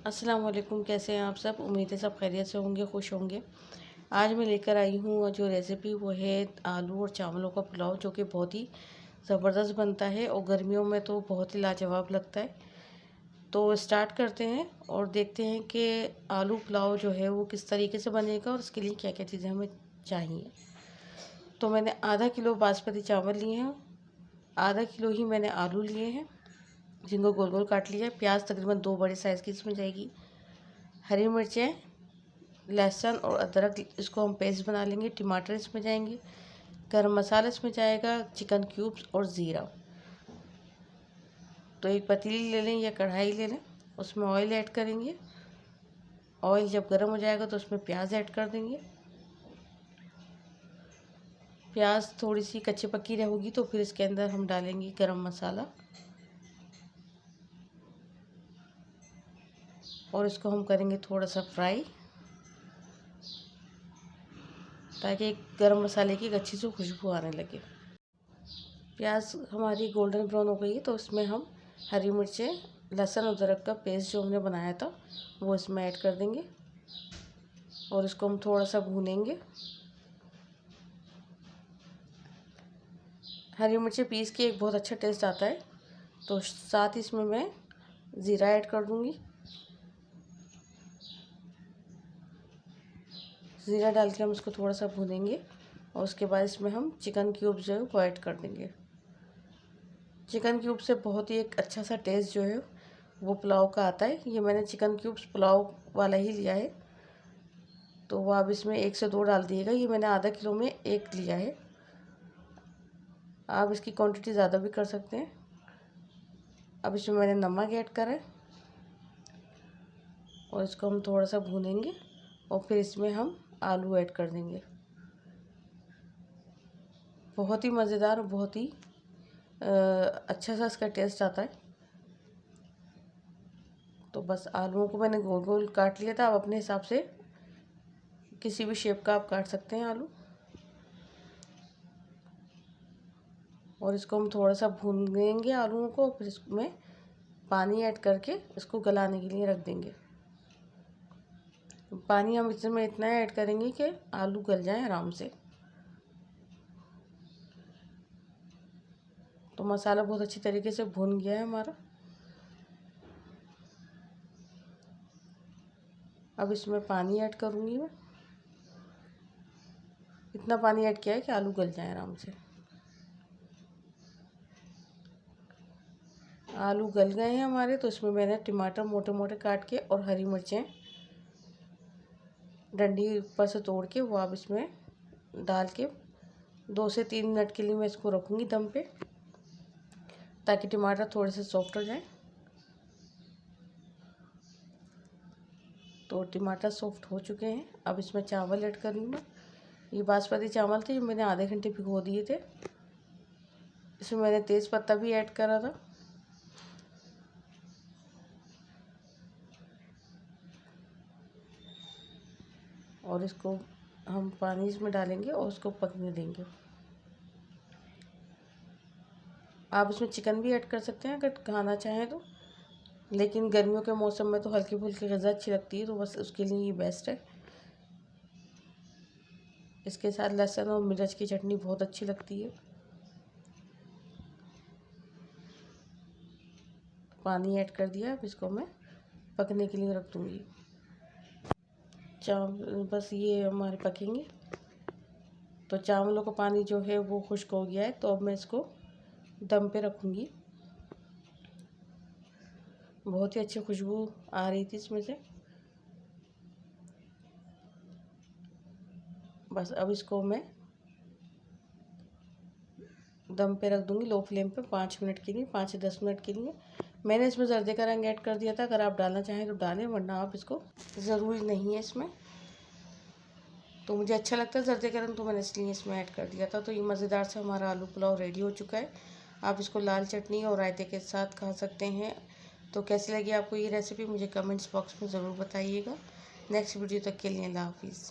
अस्सलाम वालेकुम। कैसे हैं आप सब? उम्मीद है सब खैरियत से होंगे, खुश होंगे। आज मैं लेकर आई हूँ जो रेसिपी, वो है आलू और चावलों का पुलाव, जो कि बहुत ही ज़बरदस्त बनता है और गर्मियों में तो बहुत ही लाजवाब लगता है। तो स्टार्ट करते हैं और देखते हैं कि आलू पुलाव जो है वो किस तरीके से बनेगा और उसके लिए क्या क्या चीज़ें हमें चाहिए। तो मैंने आधा किलो बासमती चावल लिए हैं, आधा किलो ही मैंने आलू लिए हैं जिनको गोल गोल काट लिया है। प्याज तकरीबन 2 बड़े साइज़ की इसमें जाएगी। हरी मिर्चें, लहसुन और अदरक, इसको हम पेस्ट बना लेंगे। टमाटर इसमें जाएंगे, गरम मसाला इसमें जाएगा, चिकन क्यूब्स और ज़ीरा। तो एक पतीली ले लें या कढ़ाई ले लें, उसमें ऑयल ऐड करेंगे। ऑयल जब गर्म हो जाएगा तो उसमें प्याज ऐड कर देंगे। प्याज थोड़ी सी कच्ची पक्की रहेगी तो फिर इसके अंदर हम डालेंगे गरम मसाला और इसको हम करेंगे थोड़ा सा फ्राई, ताकि गरम मसाले की एक अच्छी सी खुशबू आने लगे। प्याज हमारी गोल्डन ब्राउन हो गई है तो इसमें हम हरी मिर्चें, लहसुन और अदरक का पेस्ट जो हमने बनाया था वो इसमें ऐड कर देंगे और इसको हम थोड़ा सा भूनेंगे। हरी मिर्चें पीस के एक बहुत अच्छा टेस्ट आता है, तो साथ ही इसमें मैं ज़ीरा ऐड कर दूंगी। ज़ीरा डाल के हम इसको थोड़ा सा भूनेंगे और उसके बाद इसमें हम चिकन क्यूब जो है वो ऐड कर देंगे। चिकन क्यूब से बहुत ही एक अच्छा सा टेस्ट जो है वो पुलाव का आता है। ये मैंने चिकन क्यूब्स पुलाव वाला ही लिया है, तो वो आप इसमें 1 से 2 डाल दिएगा। ये मैंने आधा किलो में 1 लिया है, आप इसकी क्वांटिटी ज़्यादा भी कर सकते हैं। अब इसमें मैंने नमक ऐड करा है और इसको हम थोड़ा सा भूनेंगे और फिर इसमें हम आलू ऐड कर देंगे। बहुत ही मज़ेदार और बहुत ही अच्छा सा इसका टेस्ट आता है। तो बस आलूओं को मैंने गोल गोल काट लिया था, आप अपने हिसाब से किसी भी शेप का आप काट सकते हैं आलू। और इसको हम थोड़ा सा भूनेंगे आलूओं को, फिर इसमें पानी ऐड करके इसको गलाने के लिए रख देंगे। पानी हम इसमें इतना ऐड करेंगे कि आलू गल जाए आराम से। तो मसाला बहुत अच्छी तरीके से भुन गया है हमारा। अब इसमें पानी ऐड करूँगी मैं, इतना पानी ऐड किया है कि आलू गल जाए आराम से। आलू गल गए हैं हमारे, तो इसमें मैंने टमाटर मोटे मोटे काट के और हरी मिर्चें डंडी ऊपर से तोड़ के वो आप इसमें डाल के 2 से 3 मिनट के लिए मैं इसको रखूँगी दम पे, ताकि टमाटर थोड़े से सॉफ्ट हो जाए। तो टमाटर सॉफ्ट हो चुके हैं। अब इसमें चावल ऐड करूँगी मैं। ये बासमती चावल थे, ये मैंने आधे घंटे भिगो दिए थे। इसमें मैंने तेज़ पत्ता भी ऐड करा था। और इसको हम पानी इसमें डालेंगे और उसको पकने देंगे। आप इसमें चिकन भी ऐड कर सकते हैं अगर खाना चाहें तो, लेकिन गर्मियों के मौसम में तो हल्की फुल्की ग़िज़ा अच्छी लगती है, तो बस उसके लिए ये बेस्ट है। इसके साथ लहसुन और मिर्च की चटनी बहुत अच्छी लगती है। पानी ऐड कर दिया, अब इसको मैं पकने के लिए रख दूँगी। चावल बस ये हमारे पकेंगे। तो चावलों का पानी जो है वो खुश्क हो गया है, तो अब मैं इसको दम पे रखूँगी। बहुत ही अच्छी खुशबू आ रही थी इसमें से। बस अब इसको मैं दम पे रख दूँगी लो फ्लेम पे 5 मिनट के लिए, 5 से 10 मिनट के लिए। मैंने इसमें जर्दे का रंग ऐड कर दिया था, अगर आप डालना चाहें तो डालें, वरना आप इसको ज़रूरी नहीं है इसमें। तो मुझे अच्छा लगता है जर्दे का रंग, तो मैंने इसलिए इसमें ऐड कर दिया था। तो ये मज़ेदार से हमारा आलू पुलाव रेडी हो चुका है। आप इसको लाल चटनी और रायते के साथ खा सकते हैं। तो कैसी लगी आपको ये रेसिपी, मुझे कमेंट्स बॉक्स में ज़रूर बताइएगा। नेक्स्ट वीडियो तक के लिए अल्लाह हाफिज़।